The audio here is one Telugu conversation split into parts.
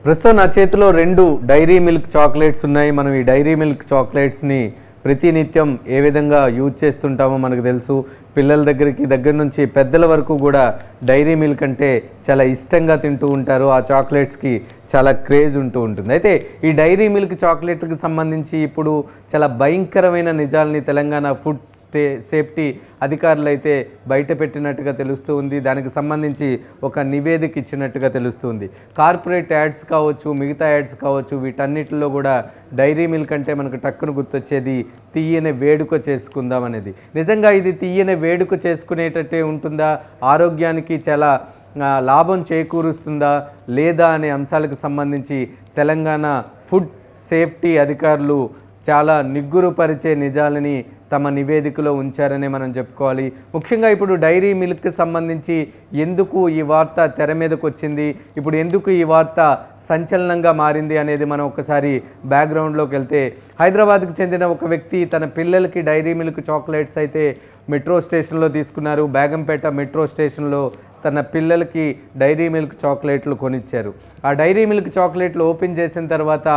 ప్రస్తుతం నా చేతిలో 2 డైరీ మిల్క్ చాక్లెట్స్ ఉన్నాయి. మనం ఈ డైరీ మిల్క్ చాక్లెట్స్‌ని ప్రతినిత్యం ఏ విధంగా యూజ్ చేస్తుంటామో మనకు తెలుసు. పిల్లల దగ్గర నుంచి పెద్దల వరకు కూడా డైరీ మిల్క్ అంటే చాలా ఇష్టంగా తింటూ ఉంటారు. ఆ చాక్లెట్స్‌కి చాలా క్రేజ్ ఉంటూ ఉంటుంది. అయితే ఈ డైరీ మిల్క్ చాక్లెట్‌కి సంబంధించి ఇప్పుడు చాలా భయంకరమైన నిజాల్ని తెలంగాణ ఫుడ్ సేఫ్టీ అధికారులు అయితే బయట పెట్టినట్టుగా తెలుస్తూ ఉంది. దానికి సంబంధించి ఒక నివేదిక ఇచ్చినట్టుగా తెలుస్తుంది. కార్పొరేట్ యాడ్స్ కావచ్చు, మిగతా యాడ్స్ కావచ్చు, వీటన్నిటిలో కూడా డైరీ మిల్క్ అంటే మనకు టక్కున గుర్తొచ్చేది తీయని వేడుక చేసుకుందాం అనేది. నిజంగా ఇది తీయని వేడుక చేసుకునేటట్టే ఉంటుందా? ఆరోగ్యానికి చాలా లాభం చేకూరుస్తుందా లేదా అనే అంశాలకు సంబంధించి తెలంగాణ ఫుడ్ సేఫ్టీ అధికారులు చాలా నిగ్గురుపరిచే నిజాలని తమ నివేదికలో ఉంచారనే మనం చెప్పుకోవాలి. ముఖ్యంగా ఇప్పుడు డైరీ మిల్క్కి సంబంధించి ఎందుకు ఈ వార్త తెర మీదకు వచ్చింది, ఇప్పుడు ఎందుకు ఈ వార్త సంచలనంగా మారింది అనేది మనం ఒకసారి బ్యాక్గ్రౌండ్లోకి వెళ్తే, హైదరాబాద్కి చెందిన ఒక వ్యక్తి తన పిల్లలకి డైరీ మిల్క్ చాక్లెట్స్ అయితే మెట్రో స్టేషన్లో తీసుకున్నారు. బేగంపేట మెట్రో స్టేషన్లో తన పిల్లలకి డైరీ మిల్క్ చాక్లెట్లు కొనిచ్చారు. ఆ డైరీ మిల్క్ చాక్లెట్లు ఓపెన్ చేసిన తర్వాత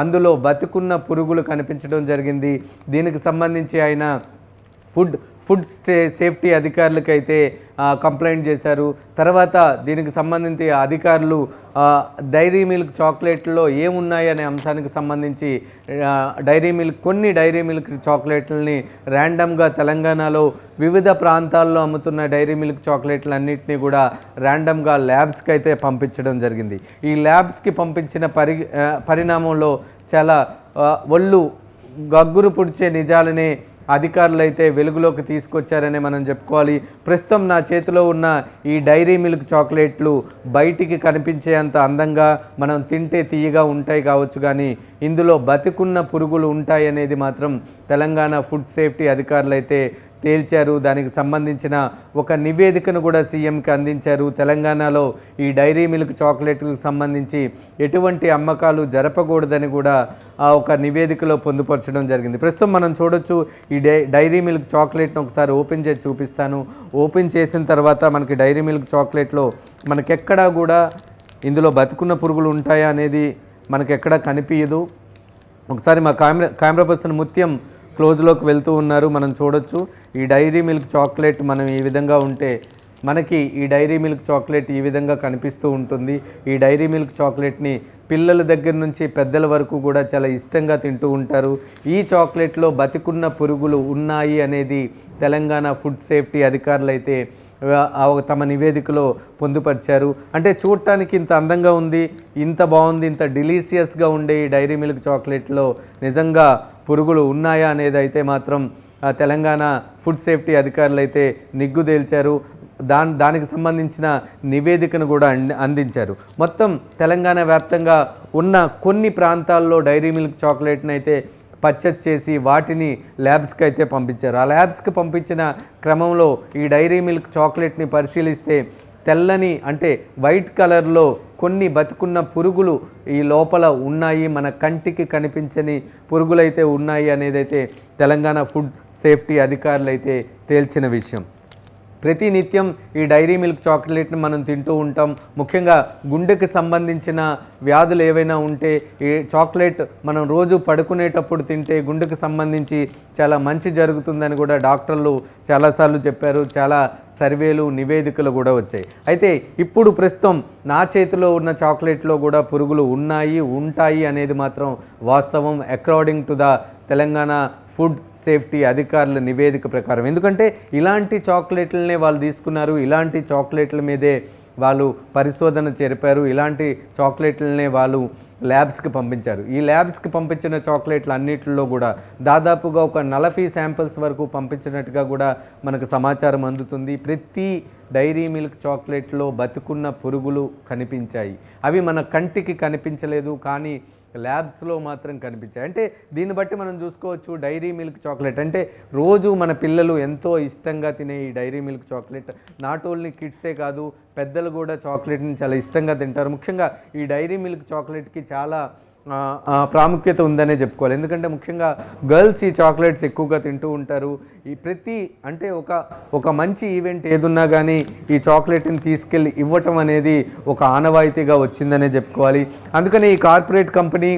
అందులో బతుకున్న పురుగులు కనిపించడం జరిగింది. దీనికి సంబంధించి ఆయన ఫుడ్ సేఫ్టీ అధికారులకైతే కంప్లైంట్ చేశారు. తర్వాత దీనికి సంబంధించి అధికారులు డైరీ మిల్క్ చాక్లెట్లో ఏమున్నాయి అనే అంశానికి సంబంధించి కొన్ని డైరీ మిల్క్ చాక్లెట్లని ర్యాండమ్గా తెలంగాణలో వివిధ ప్రాంతాల్లో అమ్ముతున్న డైరీ మిల్క్ చాక్లెట్లన్నింటినీ కూడా ర్యాండమ్గా ల్యాబ్స్కి అయితే పంపించడం జరిగింది. ఈ ల్యాబ్స్కి పంపించిన పరిణామంలో చాలా ఒళ్ళు గగ్గురు పుడిచే నిజాలనే అధికారులు అయితే వెలుగులోకి తీసుకొచ్చారనే మనం చెప్పుకోవాలి. ప్రస్తుతం నా చేతిలో ఉన్న ఈ డైరీ మిల్క్ చాక్లెట్లు బయటికి కనిపించేంత అందంగా మనం తింటే తీయగా ఉంటాయి కావచ్చు, కానీ ఇందులో బతికున్న పురుగులు ఉంటాయి అనేది మాత్రం తెలంగాణ ఫుడ్ సేఫ్టీ అధికారులు అయితే తేల్చారు. దానికి సంబంధించిన ఒక నివేదికను కూడా సీఎంకి అందించారు. తెలంగాణలో ఈ డైరీ మిల్క్ చాక్లెట్లకు సంబంధించి ఎటువంటి అమ్మకాలు జరపకూడదని కూడా ఒక నివేదికలో పొందుపరచడం జరిగింది. ప్రస్తుతం మనం చూడొచ్చు ఈ డైరీ మిల్క్ చాక్లెట్ను ఒకసారి ఓపెన్ చేసి చూపిస్తాను. ఓపెన్ చేసిన తర్వాత మనకి డైరీ మిల్క్ చాక్లెట్లో మనకెక్కడా కూడా ఇందులో బతుకున్న పురుగులు ఉంటాయా అనేది మనకెక్కడా కనిపించదు. ఒకసారి మా కెమెరా పర్సన్ ముత్యం క్లోజ్లోకి వెళ్తూ ఉన్నారు, మనం చూడొచ్చు. ఈ డైరీ మిల్క్ చాక్లెట్ మనం ఈ విధంగా ఉంటే మనకి ఈ డైరీ మిల్క్ చాక్లెట్ ఈ విధంగా కనిపిస్తూ ఉంటుంది. ఈ డైరీ మిల్క్ చాక్లెట్ని పిల్లల దగ్గర నుంచి పెద్దల వరకు కూడా చాలా ఇష్టంగా తింటూ ఉంటారు. ఈ చాక్లెట్లో బతికున్న పురుగులు ఉన్నాయి అనేది తెలంగాణ ఫుడ్ సేఫ్టీ అధికారులు అయితే తమ నివేదికలో పొందుపరిచారు. అంటే చూడటానికి ఇంత అందంగా ఉంది, ఇంత బాగుంది, ఇంత డిలీషియస్గా ఉండే ఈ డైరీ మిల్క్ చాక్లెట్లో నిజంగా పురుగులు ఉన్నాయా అనేది అయితే మాత్రం తెలంగాణ ఫుడ్ సేఫ్టీ అధికారులు అయితే నిగ్గుదేల్చారు. దానికి సంబంధించిన నివేదికను కూడా అందించారు. మొత్తం తెలంగాణ వ్యాప్తంగా ఉన్న కొన్ని ప్రాంతాల్లో డైరీ మిల్క్ చాక్లెట్ని అయితే పర్చేజ్ చేసి వాటిని ల్యాబ్స్కి అయితే పంపించారు. ఆ ల్యాబ్స్కి పంపించిన క్రమంలో ఈ డైరీ మిల్క్ చాక్లెట్ని పరిశీలిస్తే తెల్లని అంటే వైట్ కలర్లో కొన్ని బతుకున్న పురుగులు ఈ లోపల ఉన్నాయి, మన కంటికి కనిపించని పురుగులైతే ఉన్నాయి అనేదైతే తెలంగాణ ఫుడ్ సేఫ్టీ అధికారులు అయితే తేల్చిన విషయం. ప్రతినిత్యం ఈ డైరీ మిల్క్ చాక్లెట్ని మనం తింటూ ఉంటాం. ముఖ్యంగా గుండెకి సంబంధించిన వ్యాధులు ఏవైనా ఉంటే ఈ చాక్లెట్ మనం రోజు పడుకునేటప్పుడు తింటే గుండెకి సంబంధించి చాలా మంచి జరుగుతుందని కూడా డాక్టర్లు చాలాసార్లు చెప్పారు. చాలా సర్వేలు నివేదికలు కూడా వచ్చాయి. అయితే ఇప్పుడు ప్రస్తుతం నా చేతిలో ఉన్న చాక్లెట్లో కూడా పురుగులు ఉంటాయి అనేది మాత్రం వాస్తవం according to the Telangana food safety అధికారుల నివేదిక ప్రకారం. ఎందుకంటే ఇలాంటి చాక్లెట్లనే వాళ్ళు తీసుకున్నారు, ఇలాంటి చాక్లెట్ల మీదే వాళ్ళు పరిశోధన జరిపారు, ఇలాంటి చాక్లెట్లనే వాళ్ళు ల్యాబ్స్కి పంపించారు. ఈ ల్యాబ్స్కి పంపించిన చాక్లెట్లు అన్నింటిలో కూడా దాదాపుగా ఒక 40 శాంపిల్స్ వరకు పంపించినట్టుగా కూడా మనకు సమాచారం అందుతుంది. ప్రతి డైరీ మిల్క్ చాక్లెట్లో బతుకున్న పురుగులు కనిపించాయి. అవి మన కంటికి కనిపించలేదు, కానీ ల్యాబ్స్లో మాత్రం కనిపించాయి. అంటే దీన్ని బట్టి మనం చూసుకోవచ్చు డైరీ మిల్క్ చాక్లెట్ అంటే రోజు మన పిల్లలు ఎంతో ఇష్టంగా తినే ఈ Dairy Milk chocolate not only కిడ్సే కాదు, పెద్దలు కూడా చాక్లెట్ని చాలా ఇష్టంగా తింటారు. ముఖ్యంగా ఈ డైరీ మిల్క్ చాక్లెట్కి చాలా ప్రాముఖ్యత ఉందనే చెప్పుకోవాలి. ఎందుకంటే ముఖ్యంగా గర్ల్స్ ఈ చాక్లెట్స్ ఎక్కువగా తింటూ ఉంటారు. ఈ ప్రతి అంటే ఒక మంచి ఈవెంట్ ఏదున్నా కానీ ఈ చాక్లెట్ని తీసుకెళ్ళి ఇవ్వటం అనేది ఒక ఆనవాయితీగా వచ్చిందనే చెప్పుకోవాలి. అందుకని ఈ కార్పొరేట్ కంపెనీ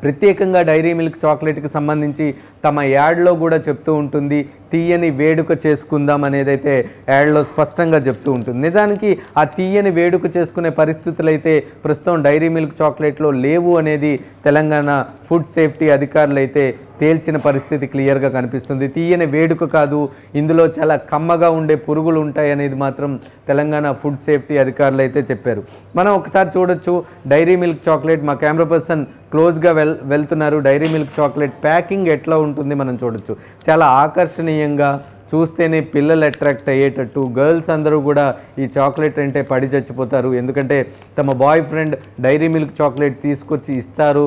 ప్రత్యేకంగా డైరీ మిల్క్ చాక్లెట్కి సంబంధించి తమ యాడ్లో కూడా చెప్తూ ఉంటుంది, తీయని వేడుక చేసుకుందాం అనేదైతే యాడ్లో స్పష్టంగా చెప్తూ ఉంటుంది. నిజానికి ఆ తీయని వేడుక చేసుకునే పరిస్థితులు అయితే ప్రస్తుతం డైరీ మిల్క్ చాక్లెట్లో లేవు అనేది తెలంగాణ ఫుడ్ సేఫ్టీ అధికారులు అయితే తేల్చిన పరిస్థితి క్లియర్గా కనిపిస్తుంది. తీయని వేడుక కాదు, ఇందులో చాలా కమ్మగా ఉండే పురుగులు ఉంటాయి అనేది మాత్రం తెలంగాణ ఫుడ్ సేఫ్టీ అధికారులు అయితే చెప్పారు. మనం ఒకసారి చూడొచ్చు డైరీ మిల్క్ చాక్లెట్. మా కెమెరా పర్సన్ క్లోజ్గా వెళ్తున్నారు. డైరీ మిల్క్ చాక్లెట్ ప్యాకింగ్ ఎట్లా ఉంటుంది మనం చూడొచ్చు. చాలా ఆకర్షణీయంగా, చూస్తేనే పిల్లలు అట్రాక్ట్ అయ్యేటట్టు, గర్ల్స్ అందరూ కూడా ఈ చాక్లెట్ అంటే పడి చచ్చిపోతారు. ఎందుకంటే తమ boyfriend Dairy Milk chocolate తీసుకొచ్చి ఇస్తారు,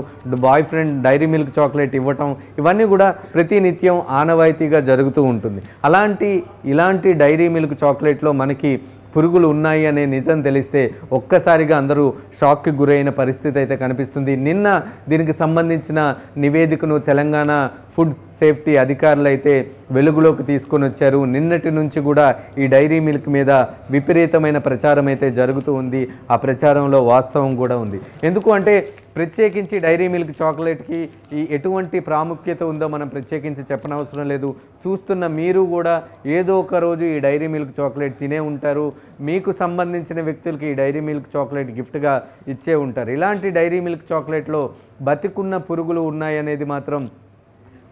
boyfriend Dairy Milk chocolate ఇవ్వటం, ఇవన్నీ కూడా ప్రతినిత్యం ఆనవాయితీగా జరుగుతూ ఉంటుంది. ఇలాంటి డైరీ మిల్క్ చాక్లెట్లో మనకి పురుగులు ఉన్నాయి అనే నిజం తెలిస్తే ఒక్కసారిగా అందరూ షాక్కి గురైన పరిస్థితి అయితే కనిపిస్తుంది. నిన్న దీనికి సంబంధించిన నివేదికను తెలంగాణ ఫుడ్ సేఫ్టీ అధికారులు అయితే వెలుగులోకి తీసుకొని వచ్చారు. నిన్నటి నుంచి కూడా ఈ డైరీ మిల్క్ మీద విపరీతమైన ప్రచారం అయితే జరుగుతూ ఉంది. ఆ ప్రచారంలో వాస్తవం కూడా ఉంది. ఎందుకు అంటే ప్రత్యేకించి డైరీ మిల్క్ చాక్లెట్కి ఎటువంటి ప్రాముఖ్యత ఉందో మనం ప్రత్యేకించి చెప్పనవసరం లేదు. చూస్తున్న మీరు కూడా ఏదో ఒక రోజు ఈ డైరీ మిల్క్ చాక్లెట్ తినే ఉంటారు. మీకు సంబంధించిన వ్యక్తులకి ఈ డైరీ మిల్క్ చాక్లెట్ గిఫ్ట్గా ఇచ్చే ఉంటారు. ఇలాంటి డైరీ మిల్క్ చాక్లెట్లో బతికున్న పురుగులు ఉన్నాయనేది మాత్రం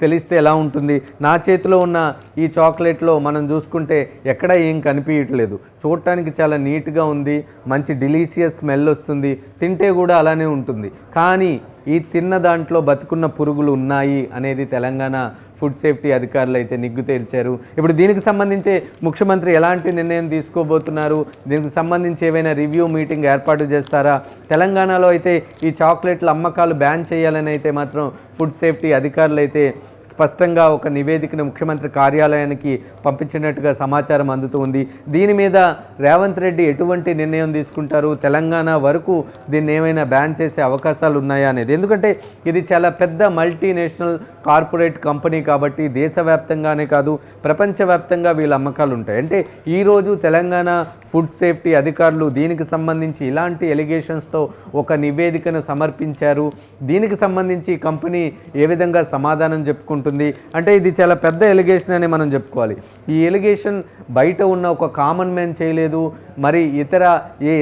తెలిస్తే ఎలా ఉంటుంది? నా చేతిలో ఉన్న ఈ చాక్లెట్లో మనం చూసుకుంటే ఎక్కడ ఏం కనిపించట్లేదు. చూడటానికి చాలా నీట్గా ఉంది, మంచి డెలీషియస్ స్మెల్ వస్తుంది, తింటే కూడా అలానే ఉంటుంది. కానీ ఈ తిన్న దాంట్లో బతుకున్న పురుగులు ఉన్నాయి అనేది తెలంగాణ ఫుడ్ సేఫ్టీ అధికారులు అయితే నిగ్గు తేల్చారు. ఇప్పుడు దీనికి సంబంధించి ముఖ్యమంత్రి ఎలాంటి నిర్ణయం తీసుకోబోతున్నారు? దీనికి సంబంధించి ఏవైనా రివ్యూ మీటింగ్ ఏర్పాటు చేస్తారా? తెలంగాణలో అయితే ఈ చాక్లెట్ల అమ్మకాలు బ్యాన్ చేయాలని అయితే మాత్రం ఫుడ్ సేఫ్టీ అధికారులు అయితే స్పష్టంగా ఒక నివేదికను ముఖ్యమంత్రి కార్యాలయానికి పంపించినట్టుగా సమాచారం అందుతూ ఉంది. దీని మీద రేవంత్ రెడ్డి ఎటువంటి నిర్ణయం తీసుకుంటారు? తెలంగాణ వరకు దీన్ని ఏమైనా బ్యాన్ చేసే అవకాశాలు ఉన్నాయా అనేది. ఎందుకంటే ఇది చాలా పెద్ద మల్టీనేషనల్ కార్పొరేట్ కంపెనీ కాబట్టి దేశవ్యాప్తంగానే కాదు ప్రపంచవ్యాప్తంగా వీళ్ళ అమ్మకాలు ఉంటాయి. అంటే ఈరోజు తెలంగాణ ఫుడ్ సేఫ్టీ అధికారులు దీనికి సంబంధించి ఇలాంటి ఎలిగేషన్స్తో ఒక నివేదికను సమర్పించారు. దీనికి సంబంధించి కంపెనీ ఏ విధంగా సమాధానం చెప్పుకుంటుంది అంటే ఇది చాలా పెద్ద ఎలిగేషన్ అని మనం చెప్పుకోవాలి. ఈ ఎలిగేషన్ బయట ఉన్న ఒక కామన్ మ్యాన్ చేయలేదు, మరి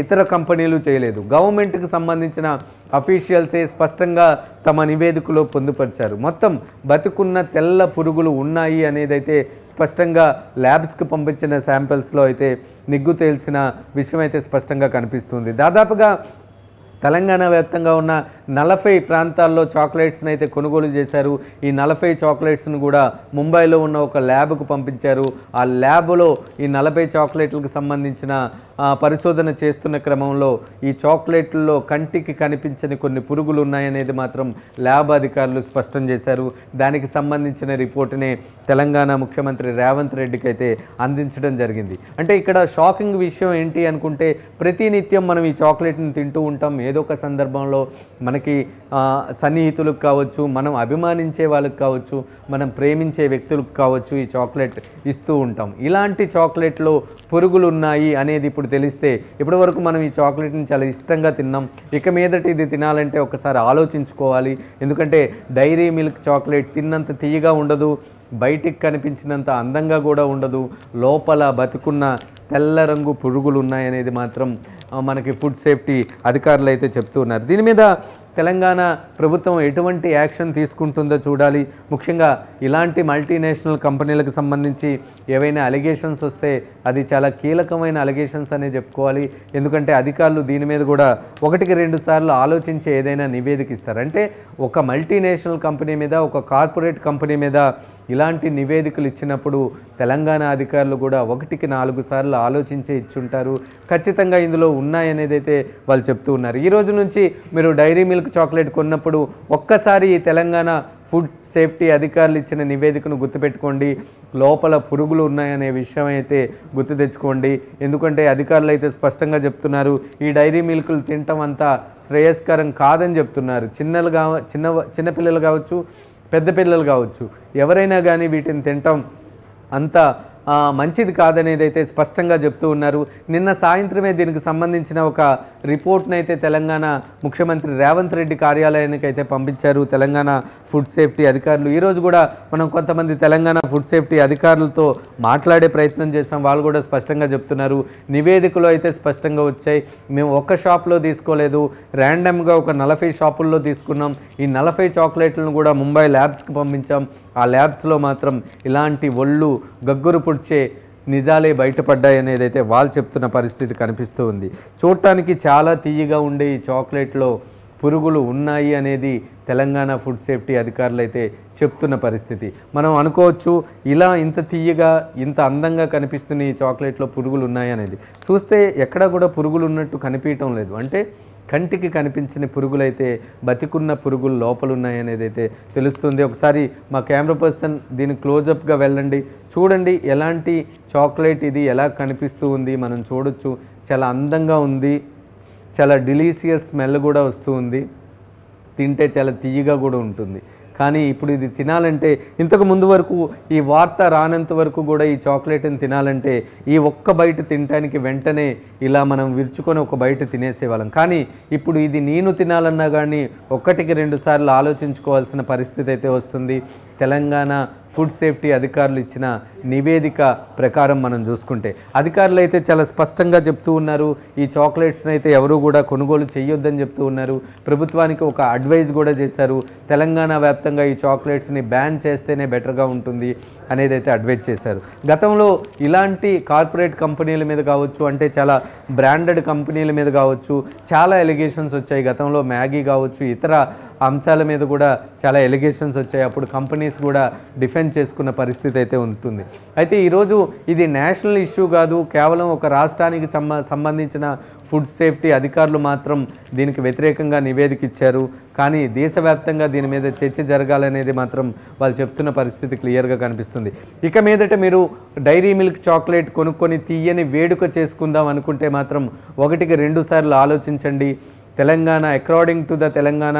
ఇతర కంపెనీలు చేయలేదు. గవర్నమెంట్కి సంబంధించిన అఫీషియల్సే స్పష్టంగా తమ నివేదికలో పొందుపరిచారు. మొత్తం బతుకున్న తెల్ల పురుగులు ఉన్నాయి అనేదైతే స్పష్టంగా ల్యాబ్స్కి పంపించిన శాంపిల్స్లో అయితే నిగ్గు తేల్చిన విషయం అయితే స్పష్టంగా కనిపిస్తుంది. దాదాపుగా తెలంగాణ వ్యాప్తంగా ఉన్న 40 ప్రాంతాల్లో చాక్లెట్స్ని అయితే కొనుగోలు చేశారు. ఈ 40 చాక్లెట్స్ను కూడా ముంబైలో ఉన్న ఒక ల్యాబ్కు పంపించారు. ఆ ల్యాబ్లో ఈ 40 చాక్లెట్లకు సంబంధించిన పరిశోధన చేస్తున్న క్రమంలో ఈ చాక్లెట్లలో కంటికి కనిపించని కొన్ని పురుగులు ఉన్నాయనేది మాత్రం ల్యాబ్ అధికారులు స్పష్టం చేశారు. దానికి సంబంధించిన రిపోర్టునే తెలంగాణ ముఖ్యమంత్రి రేవంత్ రెడ్డికి అయితే అందించడం జరిగింది. అంటే ఇక్కడ షాకింగ్ విషయం ఏంటి అనుకుంటే ప్రతినిత్యం మనం ఈ చాక్లెట్ని తింటూ ఉంటాం. ఏదో ఒక సందర్భంలో మనకి సన్నిహితులకు కావచ్చు, మనం అభిమానించే వాళ్ళకి కావచ్చు, మనం ప్రేమించే వ్యక్తులకు కావచ్చు ఈ చాక్లెట్ ఇస్తూ ఉంటాం. ఇలాంటి చాక్లెట్లో పురుగులు ఉన్నాయి అనేది ఇప్పుడు తెలిస్తే ఇప్పటి వరకు మనం ఈ చాక్లెట్ని చాలా ఇష్టంగా తిన్నాం, ఇక మీదట ఇది తినాలంటే ఒకసారి ఆలోచించుకోవాలి. ఎందుకంటే డైరీ మిల్క్ చాక్లెట్ తిన్నంత తీయగా ఉండదు, బయటికి కనిపించినంత అందంగా కూడా ఉండదు, లోపల బతుకున్న తెల్ల రంగు పురుగులు ఉన్నాయనేది మాత్రం మనకి ఫుడ్ సేఫ్టీ అధికారులు అయితే చెప్తున్నారు. దీని మీద తెలంగాణ ప్రభుత్వం ఎటువంటి యాక్షన్ తీసుకుంటుందో చూడాలి. ముఖ్యంగా ఇలాంటి మల్టీనేషనల్ కంపెనీలకు సంబంధించి ఏవైనా అలిగేషన్స్ వస్తే అది చాలా కీలకమైన అలిగేషన్స్ అనే చెప్పుకోవాలి. ఎందుకంటే అధికారులు దీని మీద కూడా 1-2 సార్లు ఆలోచించి ఏదైనా నివేదిక ఇస్తారు. అంటే ఒక మల్టీనేషనల్ కంపెనీ మీద, ఒక కార్పొరేట్ కంపెనీ మీద ఇలాంటి నివేదికలు ఇచ్చినప్పుడు తెలంగాణ అధికారులు కూడా 1-4 సార్లు ఆలోచించే ఇచ్చుంటారు. ఖచ్చితంగా ఇందులో ఉన్నాయనేది అయితే వాళ్ళు చెప్తూ ఉన్నారు. ఈ రోజు నుంచి మీరు డైరీ మిల్క్ చాక్లెట్ కొన్నప్పుడు ఒక్కసారి ఈ తెలంగాణ ఫుడ్ సేఫ్టీ అధికారులు ఇచ్చిన నివేదికను గుర్తుపెట్టుకోండి. లోపల పురుగులు ఉన్నాయనే విషయం అయితే గుర్తు తెచ్చుకోండి. ఎందుకంటే అధికారులు అయితే స్పష్టంగా చెప్తున్నారు, ఈ డైరీ మిల్క్లు తినటం అంతా శ్రేయస్కరం కాదని చెప్తున్నారు. చిన్నపిల్లలు కావచ్చు, పెద్ద పిల్లలు కావచ్చు, ఎవరైనా కానీ వీటిని తినటం అంత మంచిది కాదనేది అయితే స్పష్టంగా చెప్తూ ఉన్నారు. నిన్న సాయంత్రమే దీనికి సంబంధించిన ఒక రిపోర్ట్ను అయితే తెలంగాణ ముఖ్యమంత్రి రేవంత్ రెడ్డి కార్యాలయానికి అయితే పంపించారు తెలంగాణ ఫుడ్ సేఫ్టీ అధికారులు. ఈరోజు కూడా మనం కొంతమంది తెలంగాణ ఫుడ్ సేఫ్టీ అధికారులతో మాట్లాడే ప్రయత్నం చేసాం. వాళ్ళు కూడా స్పష్టంగా చెప్తున్నారు, నివేదికలో అయితే స్పష్టంగా వచ్చాయి, మేము ఒక్క షాప్లో తీసుకోలేదు, ర్యాండమ్గా ఒక 40 షాపుల్లో తీసుకున్నాం. ఈ 40 చాక్లెట్లను కూడా ముంబై ల్యాబ్స్కి పంపించాం. ఆ ల్యాబ్స్లో మాత్రం ఇలాంటి ఒళ్ళు గగ్గురు పుడ్చే నిజాలే బయటపడ్డాయి అనేది అయితే వాళ్ళు చెప్తున్న పరిస్థితి కనిపిస్తూ ఉంది. చూడటానికి చాలా తీయగా ఉండే ఈ చాక్లెట్లో పురుగులు ఉన్నాయి అనేది తెలంగాణ ఫుడ్ సేఫ్టీ అధికారులు అయితే చెప్తున్న పరిస్థితి. మనం అనుకోవచ్చు, ఇలా ఇంత తీయగా ఇంత అందంగా కనిపిస్తున్న ఈ చాక్లెట్లో పురుగులు ఉన్నాయి అనేది. చూస్తే ఎక్కడా కూడా పురుగులు ఉన్నట్టు కనిపించడం లేదు. అంటే కంటికి కనిపించిన పురుగులైతే బతికున్న పురుగులు లోపలున్నాయనేది అయితే తెలుస్తుంది. ఒకసారి మా కెమెరా పర్సన్ దీని క్లోజప్గా వెళ్ళండి, చూడండి ఎలాంటి చాక్లెట్ ఇది, ఎలా కనిపిస్తూ ఉంది. మనం చూడొచ్చు, చాలా అందంగా ఉంది, చాలా డిలీషియస్ స్మెల్ కూడా వస్తూ ఉంది, తింటే చాలా తీయగా కూడా ఉంటుంది. కానీ ఇప్పుడు ఇది తినాలంటే, ఇంతకు ముందు వరకు ఈ వార్త రానంత వరకు కూడా ఈ చాక్లెట్ని తినాలంటే ఈ ఒక్క బయట తినడానికి వెంటనే ఇలా మనం విరుచుకొని ఒక బయట తినేసేవాళ్ళం. కానీ ఇప్పుడు ఇది నేను తినాలన్నా కానీ 1-2 సార్లు ఆలోచించుకోవాల్సిన పరిస్థితి అయితే వస్తుంది. తెలంగాణ ఫుడ్ సేఫ్టీ అధికారులు ఇచ్చిన నివేదిక ప్రకారం మనం చూసుకుంటే అధికారులు అయితే చాలా స్పష్టంగా చెప్తూ ఉన్నారు, ఈ చాక్లెట్స్ని అయితే ఎవరు కూడా కొనుగోలు చేయొద్దని చెప్తూ ఉన్నారు. ప్రభుత్వానికి ఒక అడ్వైజ్ కూడా చేశారు, తెలంగాణ వ్యాప్తంగా ఈ చాక్లెట్స్ని బ్యాన్ చేస్తేనే బెటర్గా ఉంటుంది అనేది అయితే అడ్వైజ్ చేశారు. గతంలో ఇలాంటి కార్పొరేట్ కంపెనీల మీద కావచ్చు, అంటే చాలా బ్రాండెడ్ కంపెనీల మీద కావచ్చు, చాలా ఎలిగేషన్స్ వచ్చాయి. గతంలో మ్యాగీ కావచ్చు, ఇతర అంశాల మీద కూడా చాలా ఎలిగేషన్స్ వచ్చాయి. అప్పుడు కంపెనీస్ కూడా డిఫెండ్ చేసుకున్న పరిస్థితి అయితే ఉంటుంది. అయితే ఈరోజు ఇది నేషనల్ ఇష్యూ కాదు, కేవలం ఒక రాష్ట్రానికి సంబంధించిన ఫుడ్ సేఫ్టీ అధికారులు మాత్రం దీనికి వ్యతిరేకంగా నివేదిక ఇచ్చారు. కానీ దేశవ్యాప్తంగా దీని మీద చర్చ జరగాలనేది మాత్రం వాళ్ళు చెప్తున్న పరిస్థితి క్లియర్గా కనిపిస్తుంది. ఇక మీదట మీరు డైరీ మిల్క్ చాక్లెట్ కొనుక్కొని తీయని వేడుక చేసుకుందాం అనుకుంటే మాత్రం 1-2 సార్లు ఆలోచించండి. Telangana according to the Telangana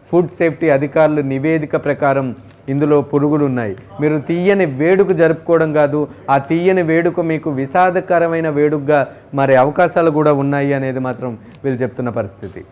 food safety అధికారులు నివేదిక ప్రకారం ఇందులో పురుగులు ఉన్నాయి. మీరు తీయని వేడుక జరుపుకోవడం కాదు, ఆ తీయని వేడుక మీకు విషాదకరమైన వేడుకగా మారే అవకాశాలు కూడా ఉన్నాయి అనేది మాత్రం వీళ్ళు చెప్తున్న పరిస్థితి.